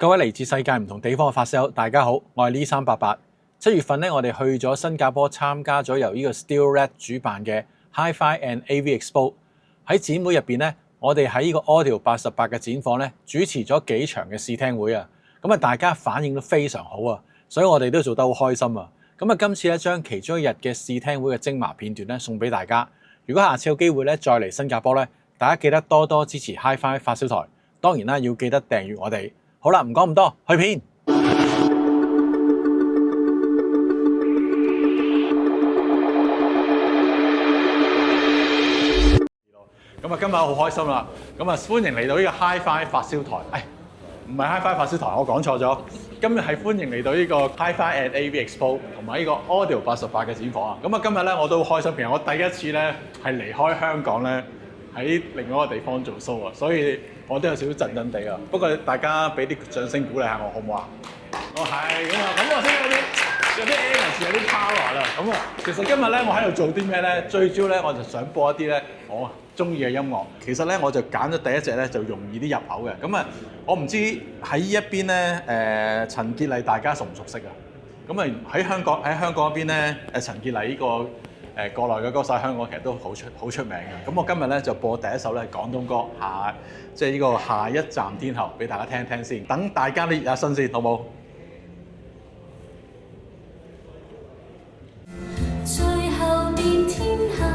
各位嚟自世界唔同地方嘅發燒友，大家好，我係呢388。7月份咧，我哋去咗新加坡參加咗由呢個 SteelRed 主辦嘅 Hi-Fi and AV Expo。喺展會入邊咧，我哋喺呢個 Audio 88嘅展房咧，主持咗幾場嘅試聽會啊。咁啊，大家反應都非常好啊，所以我哋都做得好開心啊。咁啊，今次咧將其中一日嘅試聽會嘅精華片段咧送俾大家。如果下次有機會咧再嚟新加坡咧，大家記得多多支持 Hi-Fi 發燒台。當然啦，要記得訂閱我哋。好啦，唔講咁多，去片。咁啊，今日好開心啦！咁啊，歡迎嚟到呢個 Hi-Fi 發燒台。唔係 Hi-Fi 發燒台，我講錯咗。今日係歡迎嚟到呢個 Hi-Fi and AV Expo 同埋呢個 Audio 88嘅展房啊！咁啊，今日咧我都好開心，其實我第一次咧係離開香港咧，喺另外一個地方做 show 啊，所以我都有少少震震地啊。不過大家俾啲掌聲鼓勵下我，好唔好啊？係咁啊，咁我先有啲 energy 有啲 power 啦。咁啊，其實今日咧我喺度做啲咩咧？最主要咧我就想播一啲咧我中意嘅音樂。其實咧我就揀咗第一隻咧就容易啲入口嘅。咁啊，我唔知喺呢一邊咧陳潔麗大家熟唔熟悉啊？咁啊喺香港嗰邊咧陳潔麗呢個國內嘅歌手喺香港其實都好出名嘅。咁我今日咧就播第一首咧廣東歌即係呢個下一站天后俾大家聽一聽先，等大家都熱下身先，好冇？最後變天后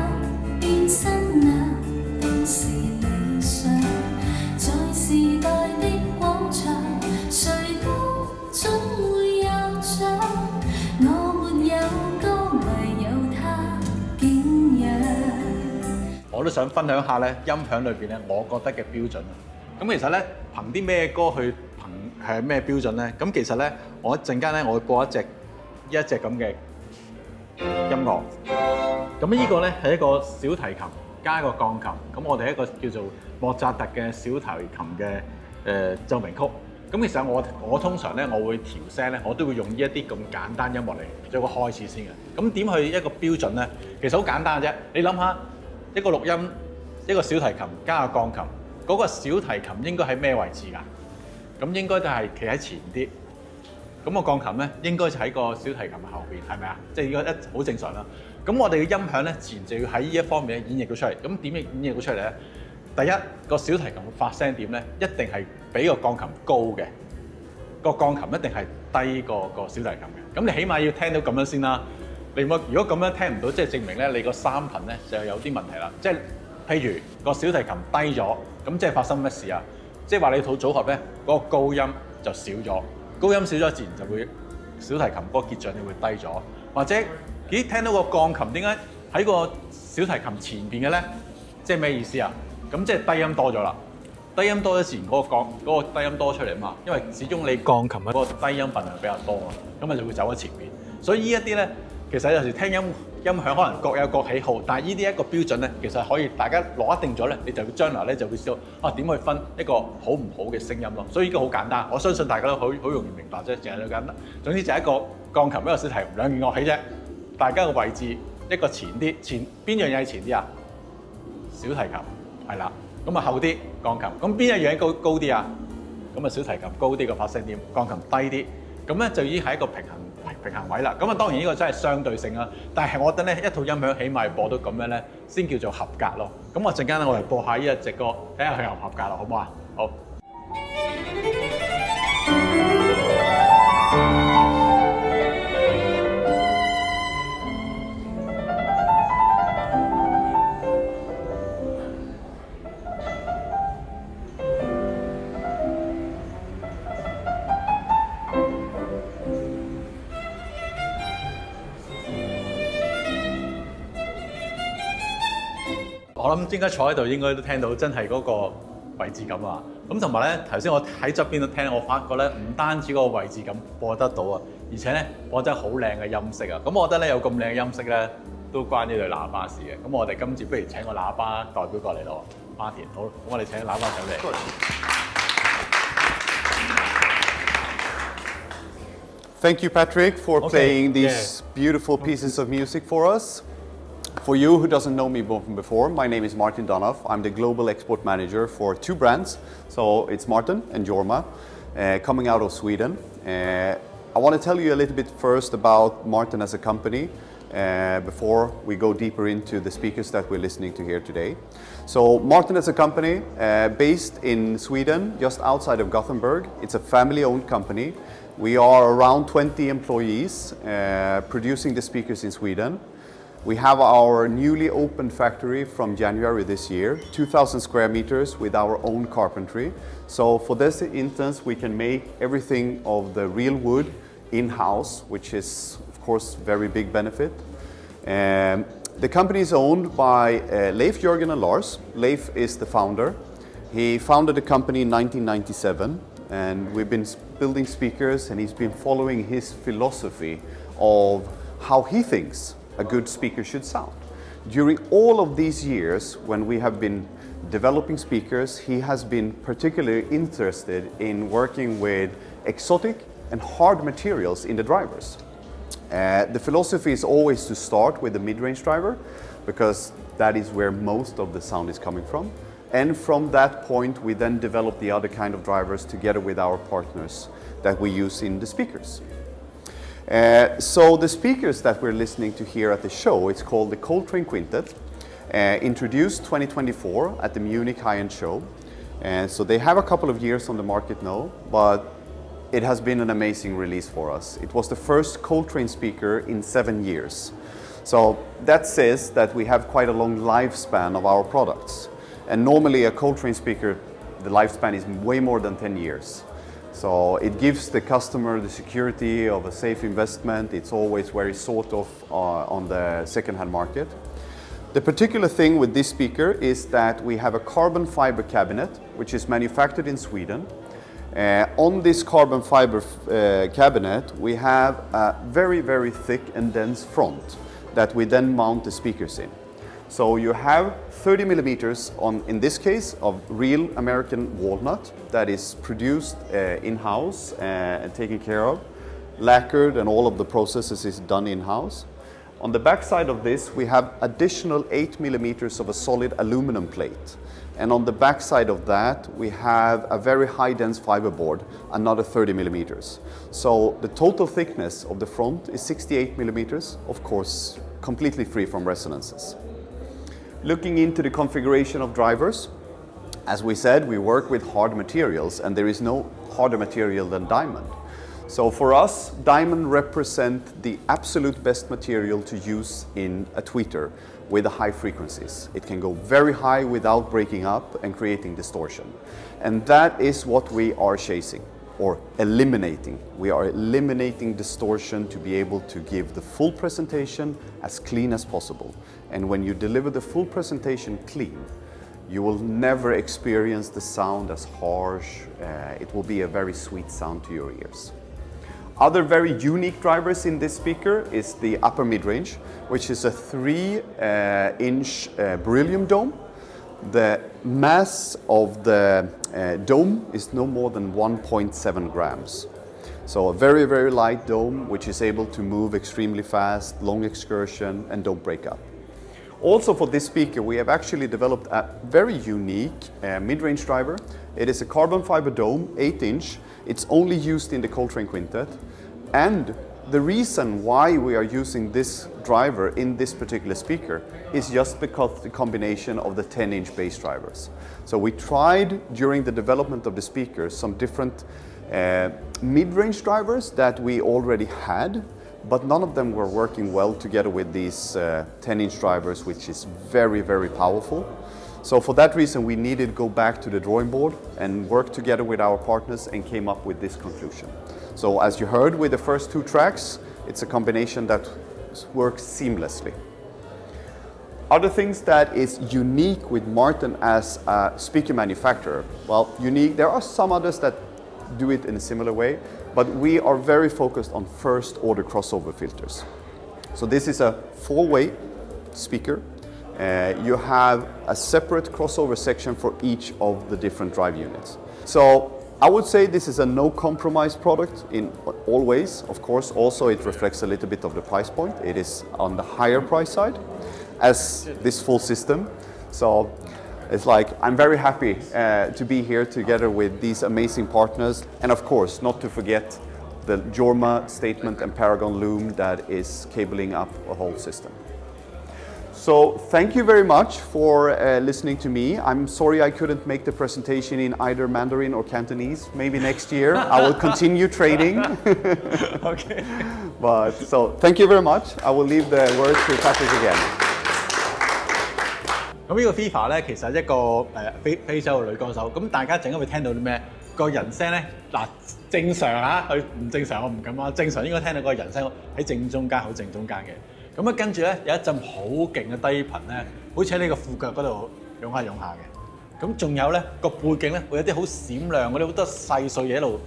變新娘，定是理想。在時代的廣場，誰都總會有獎。我沒有歌，唯有他景仰。我都想分享下咧音響裏邊咧，我覺得嘅標準啊。咁其實咧，憑啲咩歌去係咩標準咧？咁其實咧，我一陣間咧，我會播一隻咁嘅音樂。咁呢個咧係一個小提琴加一個鋼琴。咁我哋係一個叫做莫扎特嘅小提琴嘅奏鳴曲。咁其實我通常咧，我會調聲咧，我都會用呢一啲咁簡單音樂嚟做個開始先嘅。咁點去一個標準咧？其實好簡單嘅啫。你諗下一個錄音，一個小提琴加個鋼琴，嗰個小提琴應該喺咩位置㗎？咁應該都係企喺前啲。咁個鋼琴咧應該就喺個小提琴嘅後邊，係咪啊？即係應該好正常啦。咁我哋嘅音響咧，自然就要喺呢一方面演繹到出嚟。咁點演繹到出嚟咧？第一個小提琴嘅發聲點咧，一定係比個鋼琴高嘅。個鋼琴一定係低過個小提琴嘅。咁你起碼要聽到咁樣先啦。如果咁樣聽唔到，即係證明咧你個三頻咧就有啲問題啦。即係譬如個小提琴低咗，咁即係發生乜事啊？即係話你套組合咧嗰個高音就少咗。高音少咗，自然就會小提琴嗰個結像就會低咗，或者咦聽到個鋼琴點解喺個小提琴前邊嘅咧？即係咩意思啊？咁即係低音多咗啦，低音多咗自然嗰個低音多出嚟啊嘛，因為始終你鋼琴嘅嗰個低音份量比較多啊，咁啊就會走喺前面。所以呢一啲咧，其實有時聽音響可能各有各喜好，但係呢啲一個標準咧，其實可以大家攞定咗咧，你就將來咧就會知道點去分一個好唔好嘅聲音咯。所以呢個好簡單，我相信大家都好容易明白啫，淨係咁簡單。總之就係一個鋼琴一個小提琴兩件樂器啫，大家嘅位置一個前啲，前邊樣嘢係前啲啊？小提琴係啦，咁啊後啲鋼琴，咁邊一樣嘢高啲啊？咁啊小提琴高啲個發聲點，鋼琴低啲，咁咧就已經係一個平衡位啦。咁啊當然呢個真係相對性啦，但係我覺得咧一套音響起碼播到咁樣咧，先叫做合格咯。咁我陣間咧我嚟播下呢一隻歌，睇下佢合唔合格啦，好唔好啊？好。我諗應該坐喺度應該都聽到真係嗰個位置感啊！咁同埋咧，頭先我喺側邊度聽，我發覺咧唔單止嗰個位置感播得到啊，而且咧播真係好靚嘅音色啊！咁我覺得咧有咁靚嘅音色咧，都關呢對喇叭事嘅。咁我哋今次不如請個喇叭代表過嚟咯，Martin。好，咁我哋請喇叭上嚟。Thank you, Patrick, for playing these beautiful pieces of music for us. For you who doesn't know me from before, my name is Martin Donoff. I'm the Global Export Manager for two brands. So it's Martin and Jorma. coming out of Sweden. I want to tell you a little bit first about Martin as a company before we go deeper into the speakers that we're listening to here today. So Martin as a company based in Sweden, just outside of Gothenburg. It's a family-owned company. We are around 20 employees producing the speakers in Sweden. We have our newly opened factory from January this year, 2,000 square meters with our own carpentry. So for this instance, we can make everything of the real wood in-house, which is of course very big benefit. The company is owned by Leif, Jörgen and Lars. Leif is the founder. He founded the company in 1997 and we've been building speakers and he's been following his philosophy of how he thinks a good speaker should sound. During all of these years when we have been developing speakers, he has been particularly interested in working with exotic and hard materials in the drivers. The philosophy is always to start with the mid-range driver because that is where most of the sound is coming from. And from that point we then develop the other kind of drivers together with our partners that we use in the speakers. So the speakers that we're listening to here at the show, it's called the Coltrane Quintet, introduced 2024 at the Munich High-End Show. So they have a couple of years on the market now, but it has been an amazing release for us. It was the first Coltrane speaker in 7 years. So that says that we have quite a long lifespan of our products. And normally a Coltrane speaker, the lifespan is way more than 10 years. So it gives the customer the security of a safe investment. It's always very sought of on the second-hand market. The particular thing with this speaker is that we have a carbon fiber cabinet, which is manufactured in Sweden. On this carbon fiber cabinet, we have a very, very thick and dense front that we then mount the speakers in. So you have 30 millimeters on, in this case, of real American walnut that is produced in-house and taken care of, lacquered, and all of the processes is done in-house. On the back side of this, we have additional 8 millimeters of a solid aluminum plate. And on the back side of that, we have a very high dense fiberboard, another 30 millimeters. So the total thickness of the front is 68 millimeters, of course, completely free from resonances. Looking into the configuration of drivers, as we said, we work with hard materials and there is no harder material than diamond. So for us, diamond represent the absolute best material to use in a tweeter with the high frequencies. It can go very high without breaking up and creating distortion. And that is what we are chasing or eliminating. We are eliminating distortion to be able to give the full presentation as clean as possible. And when you deliver the full presentation clean, you will never experience the sound as harsh. It will be a very sweet sound to your ears. Other very unique drivers in this speaker is the upper mid-range, which is a 3-inch beryllium dome. The mass of the dome is no more than 1.7 grams. So a very, very light dome, which is able to move extremely fast, long excursion, and don't break up. Also for this speaker, we have actually developed a very unique mid-range driver. It is a carbon fiber dome, 8-inch. It's only used in the Coltrane Quintet. And the reason why we are using this driver in this particular speaker is just because of the combination of the 10-inch bass drivers. So we tried during the development of the speaker some different mid-range drivers that we already had, but none of them were working well together with these 10-inch drivers, which is very, very powerful. So for that reason, we needed to go back to the drawing board and work together with our partners and came up with this conclusion. So as you heard with the first 2 tracks, it's a combination that works seamlessly. Other things that is unique with Martin as a speaker manufacturer, well, unique, there are some others that do it in a similar way, but we are very focused on first order crossover filters. So this is a 4-way speaker. You have a separate crossover section for each of the different drive units. So I would say this is a no compromise product in all ways. Of course, also it reflects a little bit of the price point. It is on the higher price side as this full system. So It's like I'm very happy to be here together with these amazing partners, and of course, not to forget the Jorma Statement and Paragon Loom that is cabling up a whole system. So thank you very much for listening to me. I'm sorry I couldn't make the presentation in either Mandarin or Cantonese. Maybe next year I will continue trading. OK。 But so thank you very much. I will leave the word to Patrick again. 咁呢個 FIFA 咧，其實一個非洲嘅女歌手。咁大家陣間會聽到啲咩？個人聲咧，嗱正常啊，佢唔正常我唔敢講。正常應該聽到個人聲喺正中間，好正中間嘅。咁啊跟住咧有一陣好勁嘅低頻咧，好似喺你個褲腳嗰度湧下嘅。咁仲有咧個背景咧會有啲好閃亮嗰啲好多細碎嘢喺度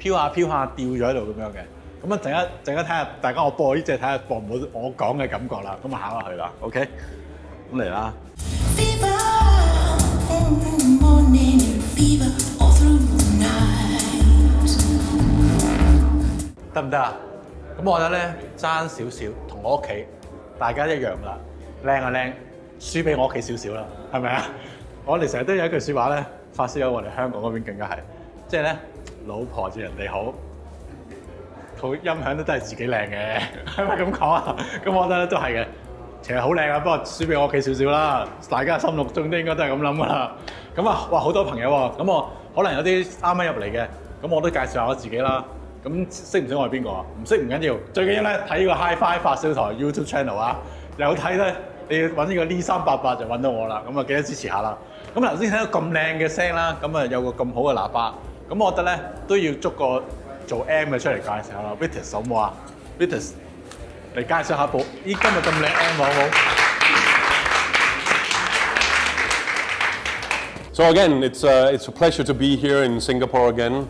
飄下吊咗喺度咁樣嘅。咁啊陣間睇下大家我播呢隻睇下播唔到我講嘅感覺啦。咁啊考下佢啦 ，OK？ 咁嚟啦。得唔得啊？咁我覺得咧爭少少，同我屋企大家一樣啦，靚啊靚，輸俾我屋企少少啦，係咪啊？我哋成日都有一句説話咧，發燒友我哋香港嗰邊更加係，即係咧老婆見人哋好，套音響都真係自己靚嘅，係咪咁講啊？咁我覺得都係嘅，其實好靚啊，不過輸俾我屋企少少啦，大家心目中都應該都係咁諗噶啦。咁啊，哇好多朋友喎，咁我可能有啲啱啱入嚟嘅，咁我都介紹下我自己啦。咁識唔識我係邊個啊？唔識唔緊要，最緊要咧睇呢個 Hi-Fi 發燒台 YouTube channel 啊，有睇咧你要揾呢個呢388就揾到我啦，咁啊記得支持下啦。咁頭先聽到咁靚嘅聲啦，咁啊有個咁好嘅喇叭，咁我覺得咧都要捉個做 M 嘅出嚟介紹下啦。Vitus 好唔好啊 ？Vitus 嚟介紹下部今日咁靚 M 好唔好？ So again, it's a pleasure to be here in Singapore again.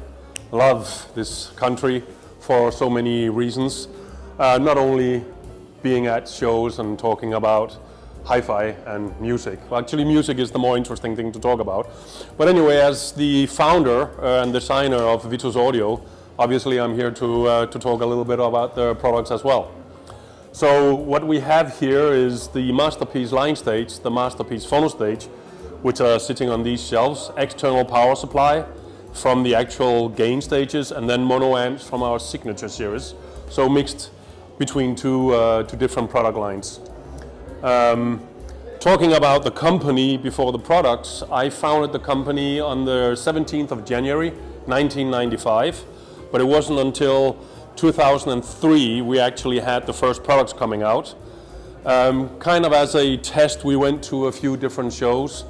Love this country for so many reasons. Not only being at shows and talking about hi-fi and music. Well, actually, music is the more interesting thing to talk about. But anyway, as the founder and designer of Vitus Audio, obviously I'm here to talk a little bit about the products as well. So what we have here is the Masterpiece line stage, the Masterpiece phono stage, which are sitting on these shelves, external power supply from the actual gain stages, and then mono amps from our signature series. So mixed between two different product lines. Talking about the company before the products, I founded the company on the 17th of January, 1995, but it wasn't until 2003 we actually had the first products coming out. Kind of as a test, we went to a few different shows,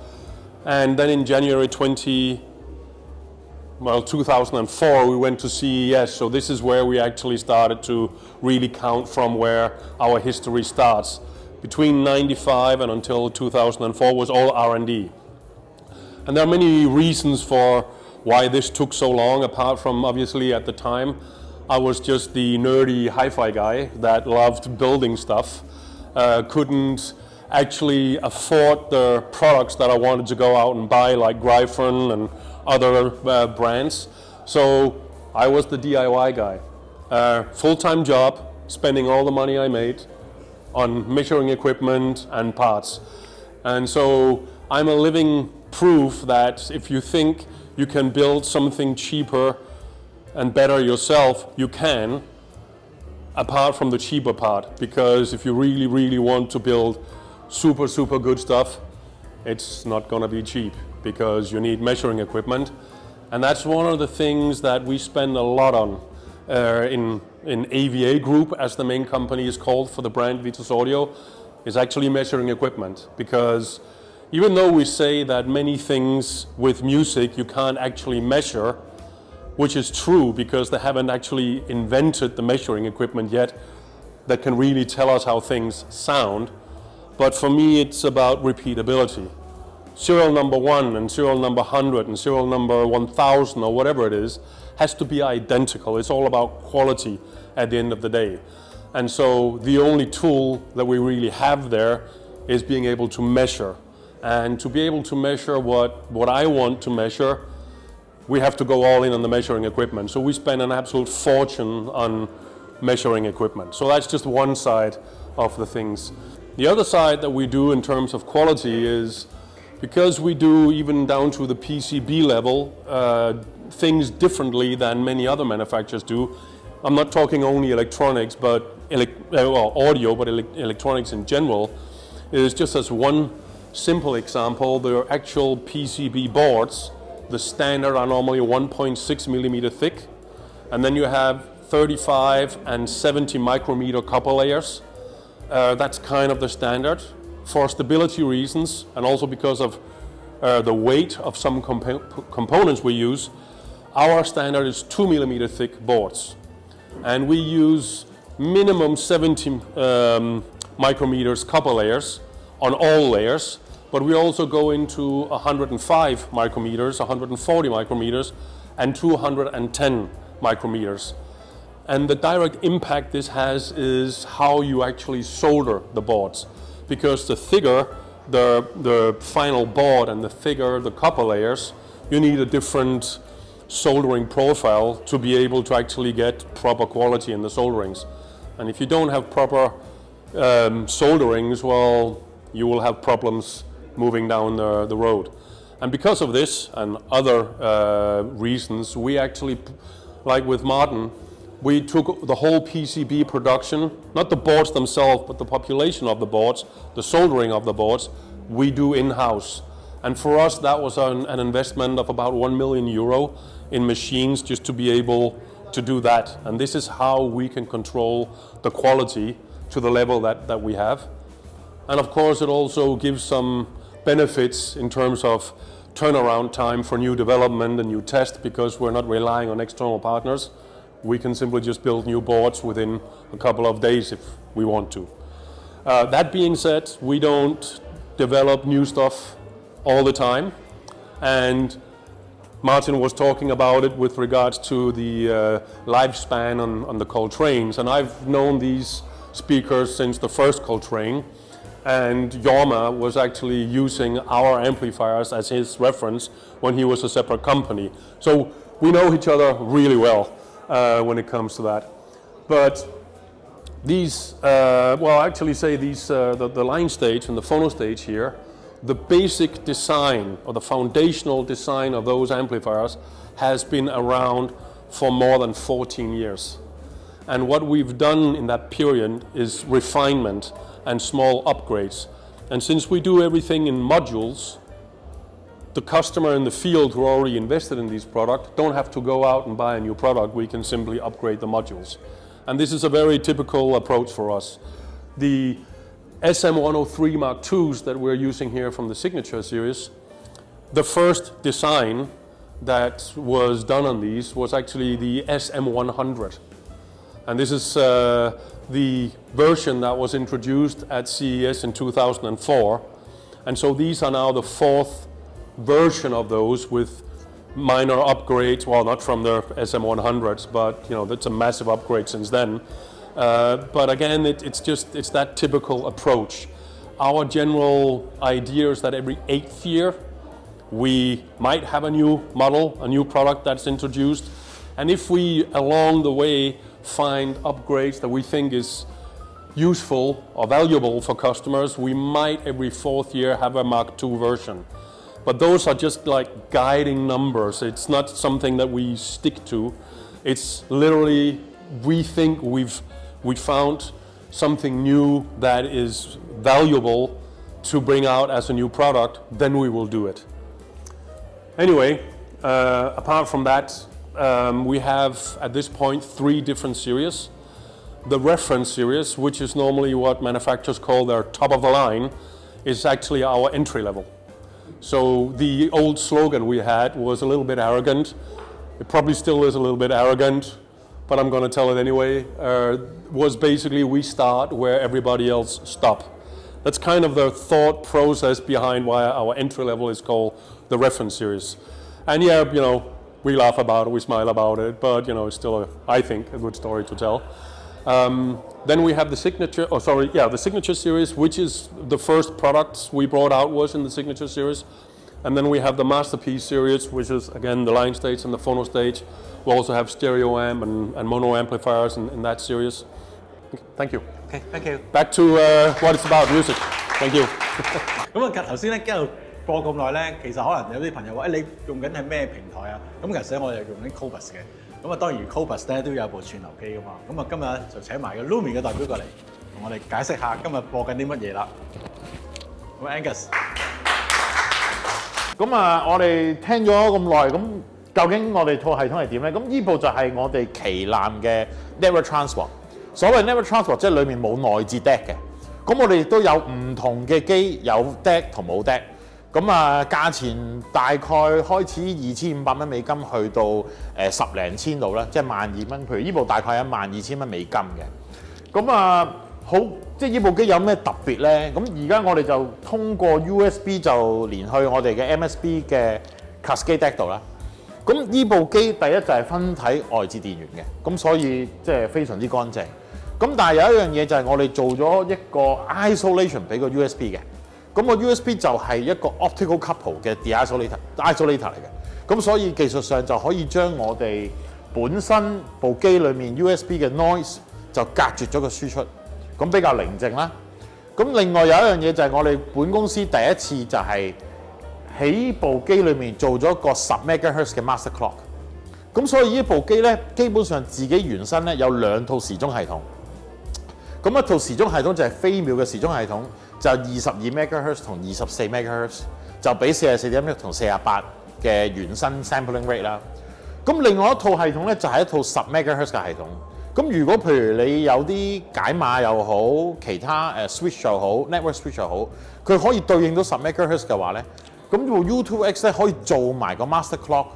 and then in January 2004 we went to CES, so this is where we actually started to really count from where our history starts. Between 95 and until 2004 was all R&D. And there are many reasons for why this took so long, apart from obviously at the time I was just the nerdy hi-fi guy that loved building stuff, couldn't actually afford the products that I wanted to go out and buy, like Gryphon and other brands. So I was the DIY guy. Full-time job, spending all the money I made on measuring equipment and parts. And so I'm a living proof that if you think you can build something cheaper and better yourself, you can, apart from the cheaper part. Because if you really, really want to build super, super good stuff, it's not gonna be cheap because you need measuring equipment. And that's one of the things that we spend a lot on in AVA Group, as the main company is called for the brand Vitus Audio, is actually measuring equipment. Because even though we say that many things with music you can't actually measure, which is true because they haven't actually invented the measuring equipment yet that can really tell us how things sound, but for me it's about repeatability. Serial number 1 and serial number 100 and serial number 1000 or whatever it is has to be identical. It's all about quality at the end of the day. And so the only tool that we really have there is being able to measure. And to be able to measure what I want to measure, we have to go all in on the measuring equipment. So we spend an absolute fortune on measuring equipment. So that's just one side of the things. The other side that we do in terms of quality is because we do even down to the PCB level things differently than many other manufacturers do. I'm not talking only electronics, but audio, but electronics in general. Is just as one simple example, the actual PCB boards, the standard are normally 1.6 millimeter thick, and then you have 35 and 70 micrometer copper layers. That's kind of the standard. For stability reasons, and also because of the weight of some components we use, our standard is 2 millimeter thick boards. And we use minimum 70 micrometers copper layers on all layers, but we also go into 105 micrometers, 140 micrometers, and 210 micrometers. And the direct impact this has is how you actually solder the boards. Because the thicker the final board and the thicker the copper layers, you need a different soldering profile to be able to actually get proper quality in the solderings. And if you don't have proper solderings, well, you will have problems moving down the road. And because of this and other reasons, we actually, like with Martin, we took the whole PCB production, not the boards themselves, but the population of the boards, the soldering of the boards, we do in-house. And for us, that was an investment of about 1 million euro in machines just to be able to do that. And this is how we can control the quality to the level that we have. And of course, it also gives some benefits in terms of turnaround time for new development and new test, because we're not relying on external partners. We can simply just build new boards within a couple of days if we want to. That being said, we don't develop new stuff all the time. And Martin was talking about it with regards to the lifespan on the Coltrane's. And I've known these speakers since the first Coltrane. And Jorma was actually using our amplifiers as his reference when he was a separate company. So we know each other really well when it comes to that. But these, the line stage and the phono stage here, the basic design or the foundational design of those amplifiers has been around for more than 14 years. And what we've done in that period is refinement and small upgrades. And since we do everything in modules, the customer in the field who already invested in these products don't have to go out and buy a new product. We can simply upgrade the modules. And this is a very typical approach for us. The SM103 Mark IIs that we're using here from the Signature series, the first design that was done on these was actually the SM100. And this is the version that was introduced at CES in 2004. And so these are now the fourth version of those with minor upgrades. Well, not from the SM100s, but that's a massive upgrade since then. But again, it's that typical approach. Our general idea is that every 8th year, we might have a new model, a new product that's introduced. And if we, along the way, find upgrades that we think is useful or valuable for customers, we might every 4th year have a Mark II version. But those are just like guiding numbers. It's not something that we stick to. It's literally, we think we found something new that is valuable to bring out as a new product, then we will do it. Anyway, apart from that, we have at this point 3 different series. The reference series, which is normally what manufacturers call their top of the line, is actually our entry level. So the old slogan we had was a little bit arrogant. It probably still is a little bit arrogant, but I'm going to tell it anyway. Was basically we start where everybody else stop. That's kind of the thought process behind why our entry level is called the reference series. And yeah, we laugh about it, we smile about it, but it's still, I think, a good story to tell. Then we have the Signature series, which is the first products we brought out was in the Signature series. And then we have the Masterpiece series, which is again the line stage and the phono stage. We also have stereo amp and mono amplifiers in that series. Thank you. Okay, thank you. Back to what it's about, music. Thank you. 咁啊，頭先咧一路播咁耐咧，其實可能有啲朋友話：你用緊係咩平台啊？咁其實我哋用緊 Qobuz 嘅。咁啊，當然 Qobuz 咧都有部串流機噶嘛。咁啊，今日就請埋個 Lumi 嘅代表過嚟，同我哋解釋下今日播緊啲乜嘢啦。咁 Angus， 咁啊，我哋聽咗咁耐，咁究竟我哋套系統係點咧？咁呢部就係我哋旗艦嘅 Network Transport。所謂 Network Transport 即係裡面冇內置 DAC 嘅。咁我哋亦都有唔同嘅機，有 DAC 同冇 DAC。咁啊，價錢大概開始2500蚊美金，去到10零千度啦，即係12000蚊。譬如呢部大概12000蚊美金嘅。咁啊，好，即係呢部機有咩特別咧？咁而家我哋就通過 USB 就連去我哋嘅 MSB 嘅 Cascade DAC 度啦。咁呢部機第一就係分體外置電源嘅，咁所以即係非常之乾淨。咁但係有一樣嘢就係我哋做咗一個 isolation 俾個 USB 嘅。咁個 USB 就係一個 optical couple 嘅 de-isolator 嚟嘅，咁所以技術上就可以將我哋本身部機裡面 USB 嘅 noise 就隔絕咗個輸出，咁比較寧靜啦。咁另外有一樣嘢就係我哋本公司第一次就係喺部機裡面做咗個10 MHz 嘅 master clock，咁所以呢部機咧基本上自己原身咧有2套時鐘系統，咁一套時鐘系統就係飛秒嘅時鐘系統。就22 MHz 同24 MHz， 就比44.1同48嘅原生 sampling rate 啦。咁另外一套系統咧就係一套10 MHz 嘅系統。咁如果譬如你有啲解碼又好，其他switch 又好 ，network switch 又好，佢可以對應到10 MHz 嘅話咧，咁部 U2X 咧可以做埋個 master clock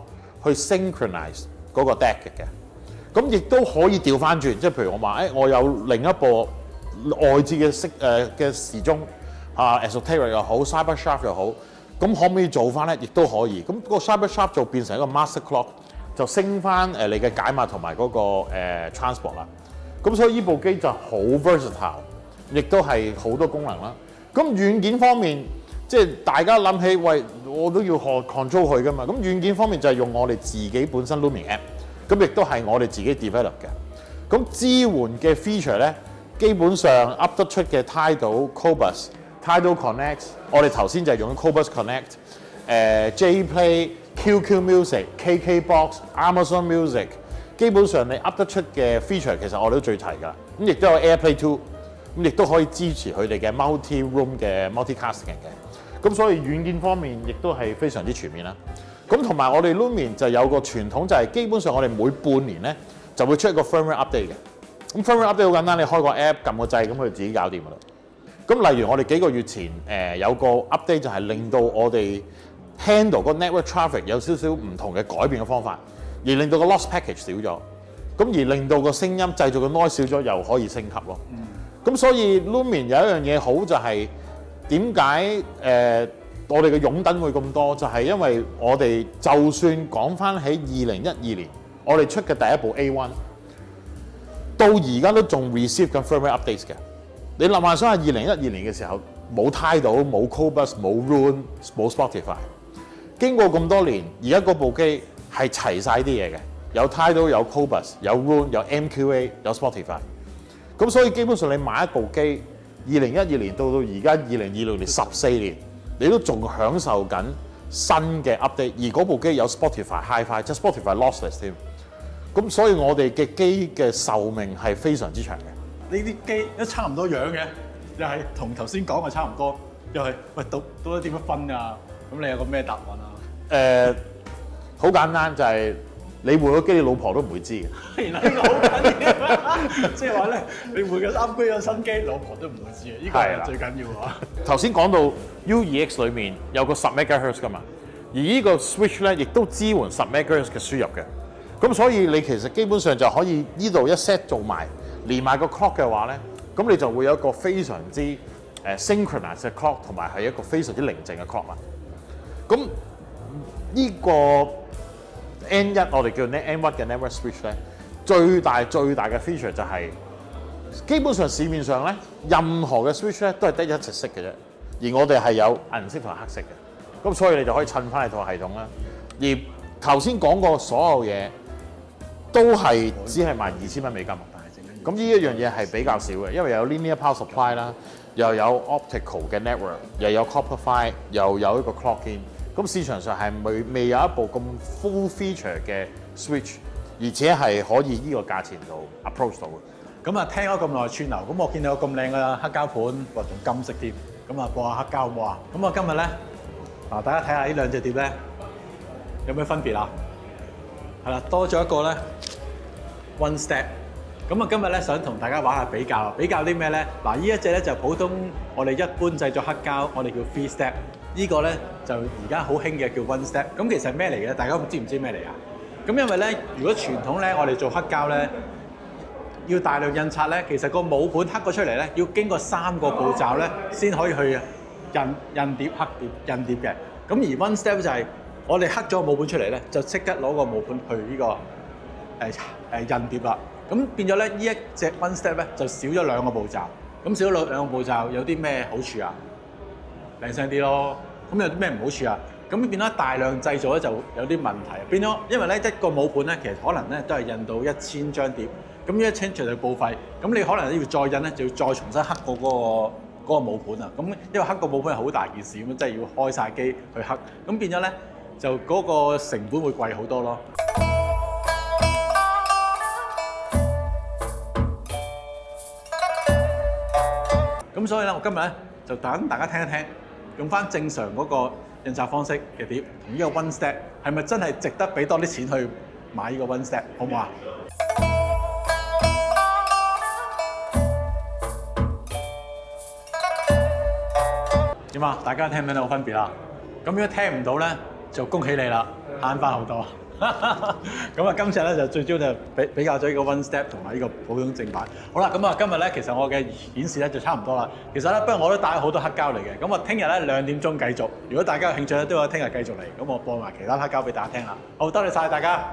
去 synchronize 嗰個 DAC 嘅。咁亦都可以調翻轉，即係譬如我話，我有另一部外置嘅時鐘Esoteric 又好 CyberShark 又好，咁可唔可以做翻咧？亦都可以。咁個 CyberShark 就變成一個 master clock， 就升翻你嘅解碼同埋嗰個transport 啦。咁所以呢部機就好 versatile， 亦都係好多功能啦。咁軟件方面，即係大家諗起，喂，我都要學 control 佢噶嘛。咁軟件方面就係用我哋自己本身 Lumi app， 咁亦都係我哋自己 develop 嘅。咁支援嘅 feature 咧，基本上 up 得出嘅 Tidal、Qobuz、Tidal Connect， 我哋頭先就係用 Qobuz Connect、Jplay、QQ Music、KKBox、Amazon Music， 基本上你 up 得出嘅 feature 其實我哋都最齊㗎。咁亦都有 AirPlay 2， 咁亦都可以支持佢哋嘅 multi-room 嘅 multicasting 嘅。咁所以軟件方面亦都係非常之全面啦。咁同埋我哋 Lumi 就有個傳統，就係基本上我哋每半年咧就會出一個 firmware update 嘅。咁 firmware update 好簡單，你開個 app 撳個掣，咁佢自己搞掂㗎啦。咁例如我哋幾個月前有個 update 就係令到我哋 handle 個 network traffic 有少少唔同嘅改變嘅方法，而令到個 loss package 少咗，咁而令到個聲音製造嘅 noise 少咗，又可以升級咯。咁所以 Lumi 有一樣嘢好就係點解我哋嘅擁躉會咁多，就係因為我哋就算講翻喺2012年，我哋出嘅第一部 A1。到而家都仲 receive 緊 firmware updates 嘅。你諗下，想係2012年嘅時候冇 Tidal、冇 Qobuz、冇 Roon、冇 Spotify， 經過咁多年，而家嗰部機係齊晒啲嘢嘅，有 Tidal、有 Qobuz、有 Roon、有 MQA、有 Spotify。咁所以基本上你買一部機，2012年到而家2026年14年，你都仲享受緊新嘅 update， 而嗰部機有 Spotify Hi-Fi， 即係 Spotify lossless 添。咁所以我哋嘅機嘅壽命係非常之長嘅。呢啲機都差唔多樣嘅，又係同頭先講嘅差唔多，又係喂到底點樣分啊？咁你有個咩答案啊？好簡單，就係你換咗機，你老婆都唔會知嘅。原來呢個好緊要，即係話咧，你換嘅upgrade咗新機，老婆都唔會知嘅，呢個係最緊要啊！頭先講到 U2X 裏面有個10 MHz 噶嘛，而呢個 switch 咧亦都支援10 MHz 嘅輸入嘅。咁所以你其實基本上就可以呢度一 set 做埋，連埋個 clock 嘅話咧，咁你就會有一個非常之synchronized 嘅 clock， 同埋係一個非常之寧靜嘅 clock 啦。咁呢個 N1 我哋叫 N1 嘅 network switch 咧，最大嘅 feature 就係、基本上市面上咧任何嘅 switch 咧都係得一隻色嘅啫，而我哋係有銀色同黑色嘅。咁所以你就可以襯翻你套系統啦。而頭先講過所有嘢，都係只係賣2000蚊美金，咁呢一樣嘢係比較少嘅，因為有 linear power supply 啦，又有 optical 嘅 network， 又有 copper PHY， 又有一個 clock in。咁市場上係未有一部咁 full feature 嘅 switch， 而且係可以呢個價錢度 approach 到嘅。咁啊，聽咗咁耐串流，咁我見到有咁靚嘅黑膠盤，哇，仲金色添，咁啊播下黑膠好唔好啊？咁我今日咧，大家睇下呢兩隻碟咧，有咩分別啊？係啦，多咗一個咧 One Step。咁啊，今日咧想同大家玩下比較，比較啲咩咧？嗱，呢一隻咧就普通我哋一般製作黑膠，我哋叫 Three Step。呢個咧就而家好興嘅叫 One Step。咁其實咩嚟嘅？大家知唔知咩嚟啊？咁因為咧，如果傳統咧，我哋做黑膠咧，要大量印刷咧，其實個母盤刻咗出嚟咧，要經過3個步驟咧，先可以去印碟、刻碟、印碟嘅。咁而 One Step 就係我哋刻咗個母盤出嚟咧，就即刻攞個母盤去呢個印碟啦。咁變咗咧，呢一隻 One Step 咧就少咗2個步驟。咁少咗2個步驟有啲咩好處啊？靚聲啲咯。咁有啲咩唔好處啊？咁變咗大量製造咧就有啲問題。變咗，因為咧一個母盤咧，其實可能咧都係印到1000張碟。咁呢1000就報廢。咁你可能要再印咧，就要再重新刻過嗰個母盤啊。咁因為刻個母盤係好大件事，咁即係要開晒機去刻。咁變咗咧就嗰個成本會貴好多咯。咁所以咧，我今日咧就等大家聽一聽，用翻正常嗰個印刷方式嘅碟，同呢個 One Step 係咪真係值得俾多啲錢去買呢個 One Step， 好唔好啊？點啊？大家聽唔聽到有分別啊？咁如果聽唔到咧，就恭喜你啦，慳翻好多。咁啊，今次咧就最主要就比較咗呢個 One Step 同埋呢個普通正版。好啦，咁啊，今日咧其實我嘅顯示咧就差唔多啦。其實咧，不過我都帶咗好多黑膠嚟嘅。咁我聽日咧2點鐘繼續。如果大家有興趣咧，都可以聽日繼續嚟。咁我播埋其他黑膠俾大家聽啦。好，多謝晒大家。